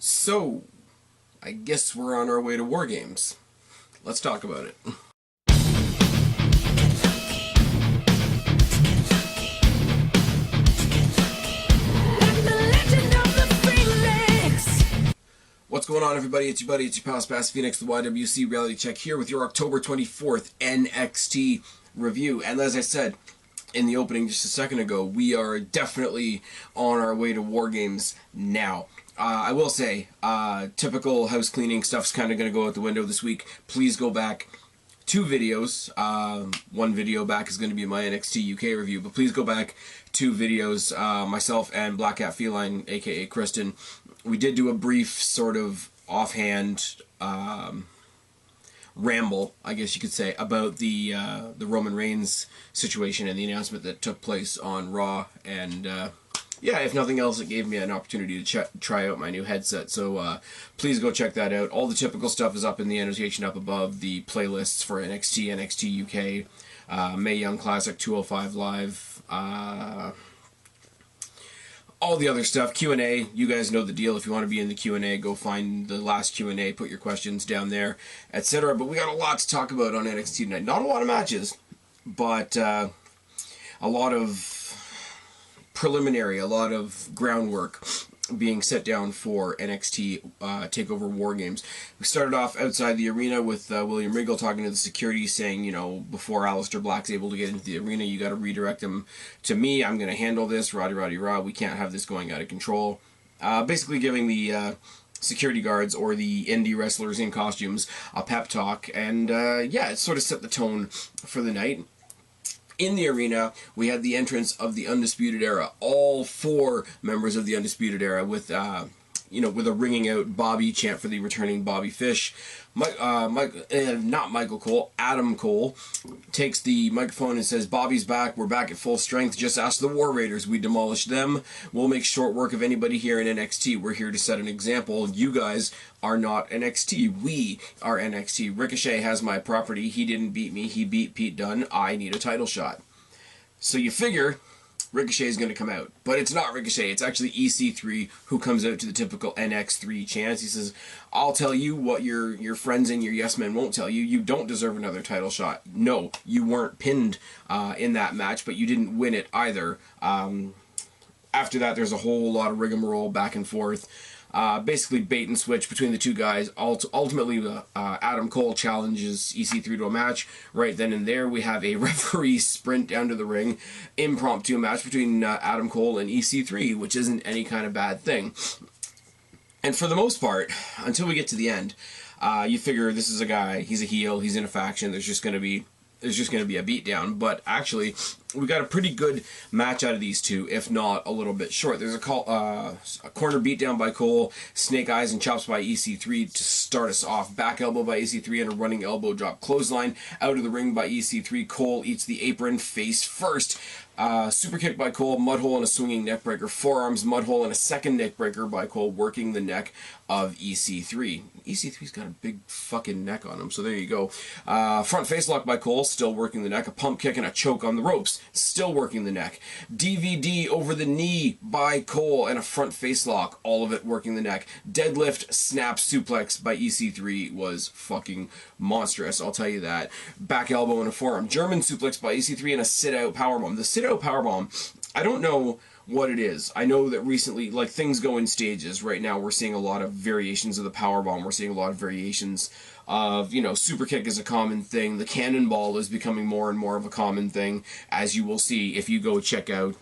So, I guess we're on our way to WarGames. Let's talk about it. What's going on, everybody? It's your buddy, it's your pal Spaz Phoenix, the YWC Reality Check here with your October 24th NXT review. And as I said in the opening just a second ago, we are definitely on our way to WarGames now. I will say, typical house cleaning stuff's kind of going to go out the window this week. Please go back 2 videos. One video back is going to be my NXT UK review, but please go back 2 videos. Myself and Black Cat Feline, aka Kristen, we did do a brief sort of offhand ramble, I guess you could say, about the Roman Reigns situation and the announcement that took place on Raw. And yeah, if nothing else, it gave me an opportunity to try out my new headset. So please go check that out. All the typical stuff is up in the annotation up above. The playlists for NXT, NXT UK, Mae Young Classic, 205 Live, all the other stuff, Q&A. You guys know the deal. If you want to be in the Q&A, go find the last Q&A, put your questions down there, etc. But we got a lot to talk about on NXT tonight. Not a lot of matches, but a lot of preliminary, a lot of groundwork being set down for NXT Takeover WarGames. We started off outside the arena with William Regal talking to the security, saying, you know, before Aleister Black's able to get into the arena, you got to redirect him to me. I'm going to handle this. Roddy, rah. We can't have this going out of control. Basically giving the security guards or the indie wrestlers in costumes a pep talk. And yeah, it sort of set the tone for the night. In the arena, we had the entrance of the Undisputed Era. All 4 members of the Undisputed Era with, you know, with a ringing out Bobby chant for the returning Bobby Fish. Not Michael Cole, Adam Cole takes the microphone and says, "Bobby's back. We're back at full strength. Just ask the War Raiders. We demolished them. We'll make short work of anybody here in NXT. We're here to set an example. You guys are not NXT. We are NXT. Ricochet has my property. He didn't beat me. He beat Pete Dunne. I need a title shot." So you figure Ricochet is going to come out. But it's not Ricochet. It's actually EC3 who comes out to the typical NX3 chants. He says, "I'll tell you what your friends and your yes men won't tell you. You don't deserve another title shot. No, you weren't pinned in that match, but you didn't win it either." After that, there's a whole lot of rigmarole back and forth. Basically bait and switch between the 2 guys. Ultimately, Adam Cole challenges EC3 to a match. Right then and there, we have a referee sprint down to the ring. Impromptu match between Adam Cole and EC3, which isn't any kind of bad thing. And for the most part, until we get to the end, you figure this is a guy, he's a heel, he's in a faction, there's just going to be a beatdown. But actually, we got a pretty good match out of these 2, if not a little bit short. There's a corner beatdown by Cole, snake eyes and chops by EC3 to start us off. Back elbow by EC3 and a running elbow drop clothesline out of the ring by EC3. Cole eats the apron face first. Super kick by Cole, mudhole and a swinging neckbreaker. Forearms, mudhole and a second neckbreaker by Cole, working the neck of EC3. EC3's got a big fucking neck on him, so there you go. Front face lock by Cole, still working the neck. A pump kick and a choke on the ropes, still working the neck. DVD over the knee by Cole and a front face lock, all of it working the neck. Deadlift snap suplex by EC3 was fucking monstrous, I'll tell you that. Back elbow and a forearm. German suplex by EC3 and a sit-out powerbomb. The sit-out powerbomb, I don't know what it is. I know that recently, like, things go in stages. Right now we're seeing a lot of variations of the powerbomb. We're seeing a lot of variations of, you know, super kick is a common thing. The cannonball is becoming more and more of a common thing, as you will see if you go check out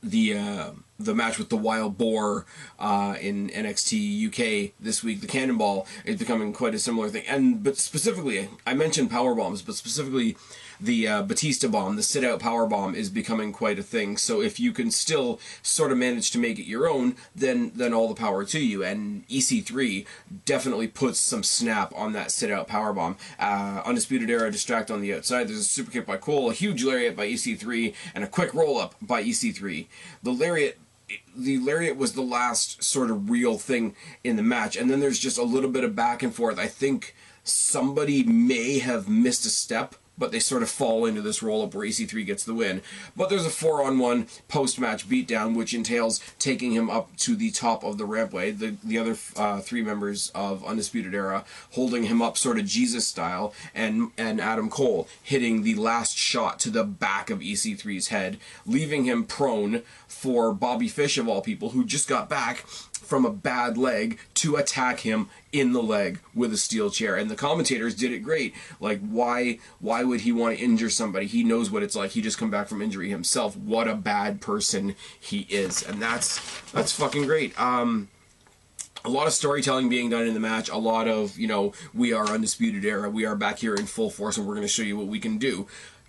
the match with the Wild Boar in NXT UK this week. The cannonball is becoming quite a similar thing. But specifically, I mentioned power bombs, but specifically the Batista bomb, the sit-out power bomb, is becoming quite a thing. So if you can still sort of manage to make it your own, then all the power to you. And EC3 definitely puts some snap on that sit-out power bomb. Undisputed Era distract on the outside. There's a super kick by Cole, a huge lariat by EC3, and a quick roll-up by EC3. The lariat was the last sort of real thing in the match, and then there's just a little bit of back and forth. I think somebody may have missed a step, but they sort of fall into this roll-up where EC3 gets the win. But there's a 4-on-1 post-match beatdown, which entails taking him up to the top of the rampway. The other 3 members of Undisputed Era holding him up sort of Jesus style, and Adam Cole hitting the last shot to the back of EC3's head, leaving him prone for Bobby Fish, of all people, who just got back from a bad leg, to attack him in the leg with a steel chair. And the commentators did it great. Like, why would he want to injure somebody? He knows what it's like. He just come back from injury himself. What a bad person he is. And that's fucking great. A lot of storytelling being done in the match. A lot of, you know, we are Undisputed Era. We are back here in full force, and we're going to show you what we can do.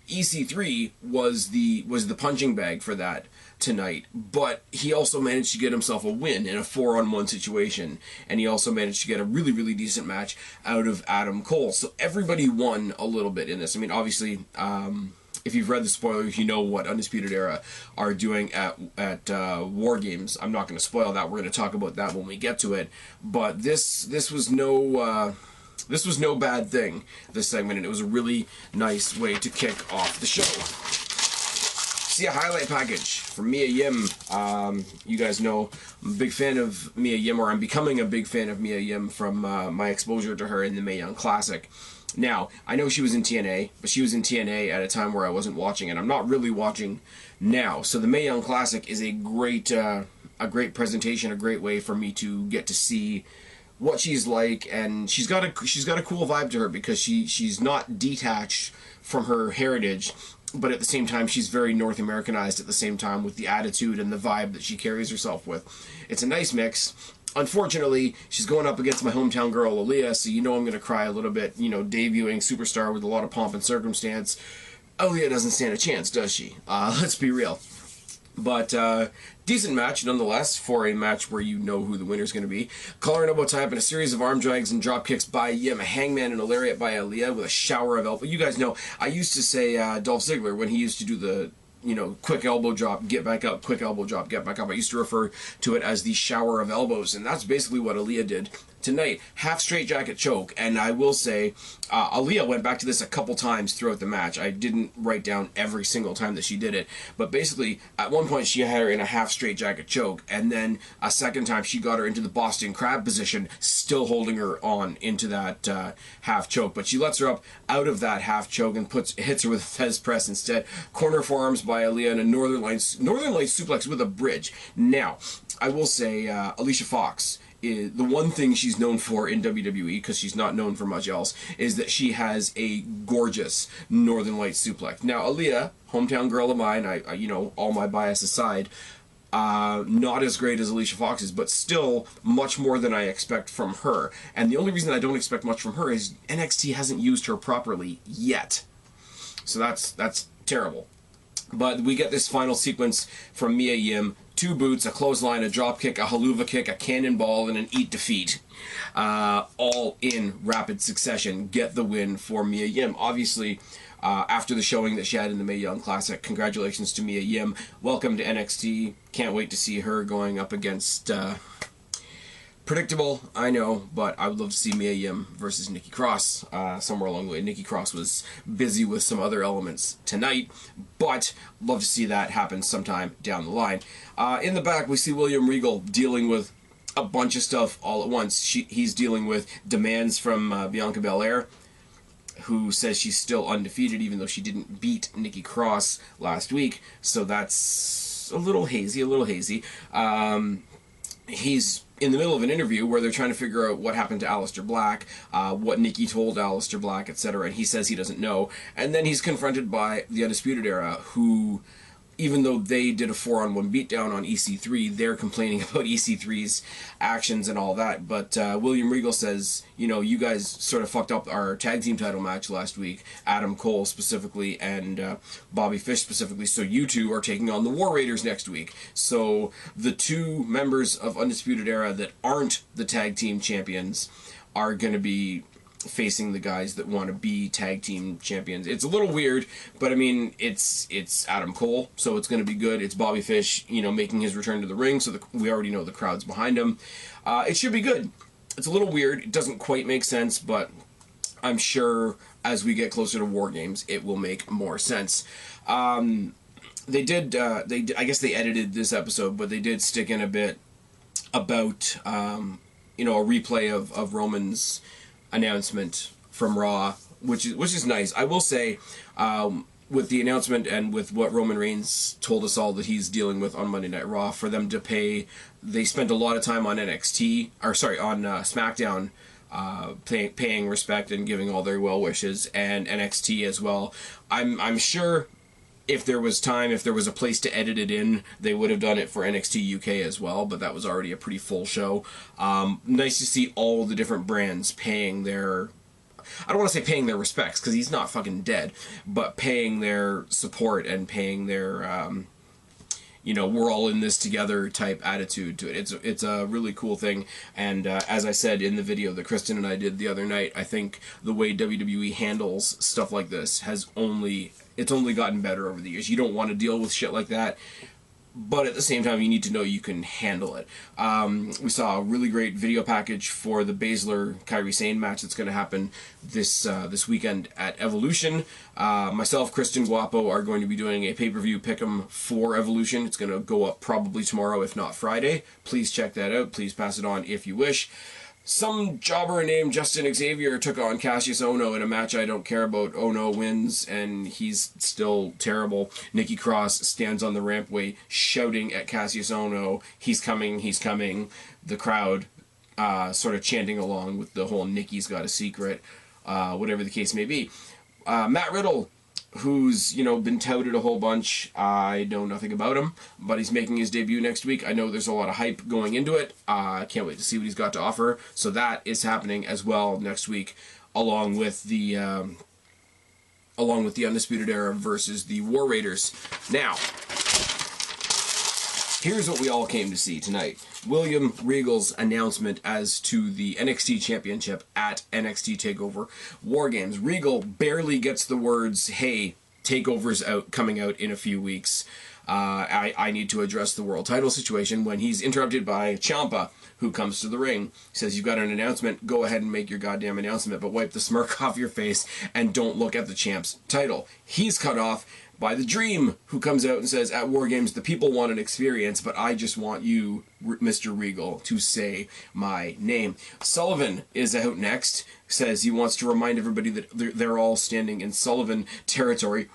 EC3 was the punching bag for that tonight, but he also managed to get himself a win in a 4-on-1 situation, and he also managed to get a really, really decent match out of Adam Cole. So everybody won a little bit in this. I mean, obviously, if you've read the spoilers, you know what Undisputed Era are doing at WarGames. I'm not going to spoil that. We're going to talk about that when we get to it. But this was no bad thing, this segment, and it was a really nice way to kick off the show. See a highlight package from Mia Yim. You guys know I'm a big fan of Mia Yim, or I'm becoming a big fan of Mia Yim from my exposure to her in the Mae Young Classic. Now, I know she was in TNA, but she was in TNA at a time where I wasn't watching, and I'm not really watching now. So the Mae Young Classic is a great presentation, a great way for me to get to see what she's like, and she's got a cool vibe to her, because she's not detached from her heritage, but at the same time she's very North Americanized at the same time, with the attitude and the vibe that she carries herself with. It's a nice mix. Unfortunately, she's going up against my hometown girl ALIYAH, so you know I'm going to cry a little bit. You know, debuting superstar with a lot of pomp and circumstance. ALIYAH doesn't stand a chance, does she? Let's be real. But decent match nonetheless, for a match where you know who the winner's going to be. Collar and elbow tie up and a series of arm drags and drop kicks by YIM, a hangman and a lariat by ALIYAH with a shower of elbow. You guys know, I used to say Dolph Ziggler, when he used to do the, you know, quick elbow drop, get back up, quick elbow drop, get back up. I used to refer to it as the shower of elbows, and that's basically what ALIYAH did tonight. Half straight jacket choke, and I will say, ALIYAH went back to this a couple times throughout the match. I didn't write down every single time that she did it, but basically, at one point she had her in a half straight jacket choke, and then a second time she got her into the Boston Crab position, still holding her on into that half choke, but she lets her up out of that half choke and hits her with a Fez press instead. Corner forearms by ALIYAH and a Northern Lights suplex with a bridge. Now, I will say, Alicia Fox, the one thing she's known for in WWE, because she's not known for much else, is that she has a gorgeous Northern Lights suplex. Now, ALIYAH, hometown girl of mine, I you know, all my bias aside, not as great as Alicia Fox is, but still much more than I expect from her. And the only reason I don't expect much from her is NXT hasn't used her properly yet. So that's terrible. But we get this final sequence from Mia Yim. 2 boots, a clothesline, a drop kick, a haluva kick, a cannonball, and an eat defeat. All in rapid succession. Get the win for Mia Yim. Obviously, after the showing that she had in the Mae Young Classic, congratulations to Mia Yim. Welcome to NXT. Can't wait to see her going up against... predictable, I know, but I would love to see Mia Yim versus Nikki Cross somewhere along the way. Nikki Cross was busy with some other elements tonight, but love to see that happen sometime down the line. In the back, we see William Regal dealing with a bunch of stuff all at once. He's dealing with demands from Bianca Belair, who says she's still undefeated even though she didn't beat Nikki Cross last week, so that's a little hazy. He's in the middle of an interview where they're trying to figure out what happened to Aleister Black, what Nikki told Aleister Black, etc., and he says he doesn't know. And then he's confronted by the Undisputed Era, who, even though they did a 4-on-1 beatdown on EC3, they're complaining about EC3's actions and all that. But William Regal says, you know, you guys sort of fucked up our tag team title match last week, Adam Cole specifically and Bobby Fish specifically, so you two are taking on the War Raiders next week. So the 2 members of Undisputed Era that aren't the tag team champions are going to be facing the guys that want to be tag team champions. It's a little weird, but I mean, it's Adam Cole, so it's going to be good. It's Bobby Fish, you know, making his return to the ring, so we already know the crowd's behind him. It should be good. It's a little weird. It doesn't quite make sense, but I'm sure as we get closer to WarGames, it will make more sense. They did, I guess they edited this episode, but they did stick in a bit about, you know, a replay of Roman's announcement from Raw, which is nice. I will say, with the announcement and with what Roman Reigns told us all that he's dealing with on Monday Night Raw, for them to pay, they spent a lot of time on NXT, or sorry, on SmackDown, paying respect and giving all their well wishes, and NXT as well. I'm sure if there was time, if there was a place to edit it in, they would have done it for NXT UK as well, but that was already a pretty full show. Nice to see all the different brands paying their, I don't want to say paying their respects, because he's not fucking dead, but paying their support and paying their, you know, we're all in this together type attitude to it. It's a really cool thing, and as I said in the video that Kristen and I did the other night, I think the way WWE handles stuff like this it's only gotten better over the years. You don't want to deal with shit like that, but at the same time, you need to know you can handle it. We saw a really great video package for the Baszler-Kairi Sane match that's going to happen this weekend at Evolution. Myself, Kristen, Guapo are going to be doing a pay-per-view pick'em for Evolution. It's going to go up probably tomorrow, if not Friday. Please check that out. Please pass it on if you wish. Some jobber named Justin Xavier took on Cassius Ohno in a match I don't care about. Ohno wins, and he's still terrible. Nikki Cross stands on the rampway shouting at Cassius Ohno, he's coming, he's coming. The crowd sort of chanting along with the whole Nikki's got a secret, whatever the case may be. Matt Riddle, who's, you know, been touted a whole bunch. I know nothing about him, but he's making his debut next week. I know there's a lot of hype going into it. I can't wait to see what he's got to offer. So that is happening as well next week, along with the Undisputed Era versus the War Raiders. Now, here's what we all came to see tonight. William Regal's announcement as to the NXT Championship at NXT Takeover WarGames. Regal barely gets the words, hey, Takeover's coming out in a few weeks. I need to address the world title situation, when he's interrupted by Ciampa, who comes to the ring. He says, you've got an announcement, go ahead and make your goddamn announcement, but wipe the smirk off your face and don't look at the champ's title. He's cut off by the Dream, who comes out and says, at WarGames, the people want an experience, but I just want you, Mr. Regal, to say my name. Sullivan is out next, says he wants to remind everybody that they're all standing in Sullivan territory.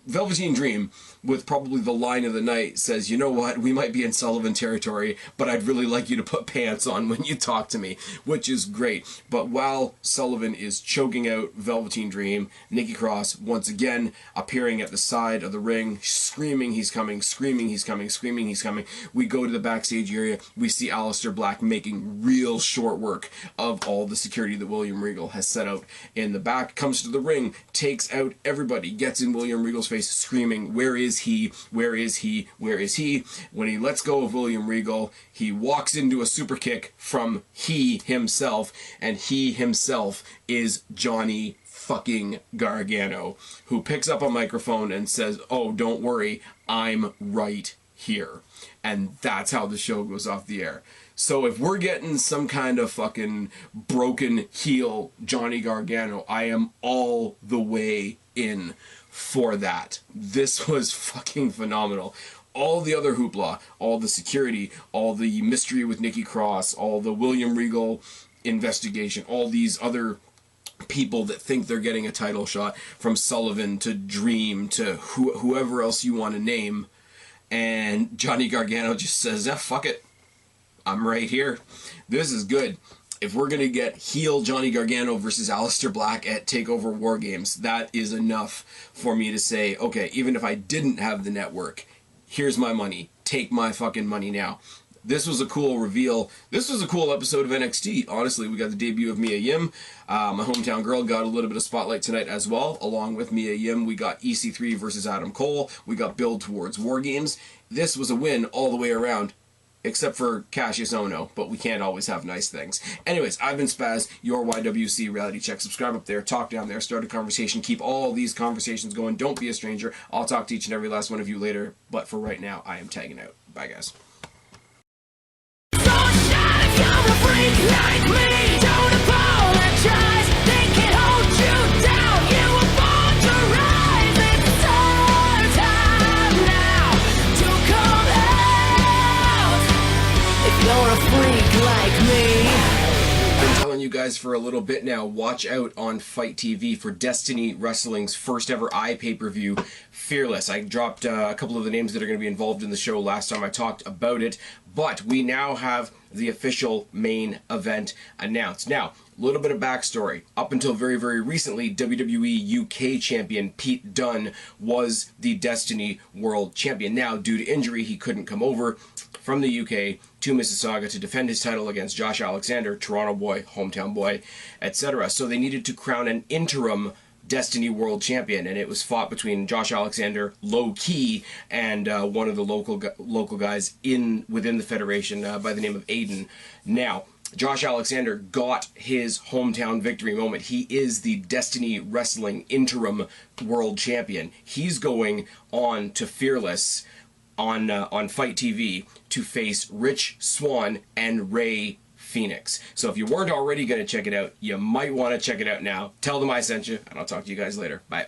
Velveteen Dream, with probably the line of the night, says, you know what, we might be in Sullivan territory, but I'd really like you to put pants on when you talk to me, which is great. But while Sullivan is choking out Velveteen Dream, Nikki Cross, once again, appearing at the side of the ring, screaming he's coming, screaming he's coming, screaming he's coming. We go to the backstage area, we see Aleister Black making real short work of all the security that William Regal has set out in the back, comes to the ring, takes out everybody, gets in William Regal's face, screaming, where is he? Where is he? Where is he? When he lets go of William Regal, he walks into a super kick from he himself, and he himself is Johnny fucking Gargano, who picks up a microphone and says, oh, don't worry, I'm right here. And that's how the show goes off the air. So if we're getting some kind of fucking broken heel Johnny Gargano, I am all the way in for that. This was fucking phenomenal. All the other hoopla, all the security, all the mystery with Nikki Cross, all the William Regal investigation, all these other people that think they're getting a title shot, from Sullivan to Dream to whoever else you want to name, and Johnny Gargano just says, fuck it, I'm right here. This is good. If we're going to get heel Johnny Gargano versus Aleister Black at TakeOver WarGames, that is enough for me to say, okay, even if I didn't have the network, here's my money. Take my fucking money now. This was a cool reveal. This was a cool episode of NXT. Honestly, we got the debut of Mia Yim. My hometown girl got a little bit of spotlight tonight as well. Along with Mia Yim, we got EC3 versus Adam Cole. We got build towards WarGames. This was a win all the way around, except for Cassius Ohno, but we can't always have nice things. Anyways, I've been Spaz, your YWC Reality Check. Subscribe up there, talk down there, start a conversation, keep all these conversations going. Don't be a stranger. I'll talk to each and every last one of you later, but for right now, I am tagging out. Bye, guys. Like me, don't apologize. They can't hold you. guys for a little bit now. Watch out on Fight TV for Destiny Wrestling's first ever pay-per-view, Fearless. I dropped a couple of the names that are going to be involved in the show last time I talked about it, but we now have the official main event announced. Now, a little bit of backstory. Up until very, very recently, WWE UK champion Pete Dunne was the Destiny World Champion. Now, due to injury, he couldn't come over from the UK to Mississauga to defend his title against Josh Alexander, Toronto boy, hometown boy, etc. So they needed to crown an interim Destiny World Champion, and it was fought between Josh Alexander, low key, and one of the local guys within the federation by the name of Aiden. Now, Josh Alexander got his hometown victory moment. He is the Destiny Wrestling interim world champion. He's going on to Fearless on Fight TV to face Rich Swann and Ray Phoenix. So if you weren't already going to check it out, you might want to check it out now. Tell them I sent you, and I'll talk to you guys later. Bye.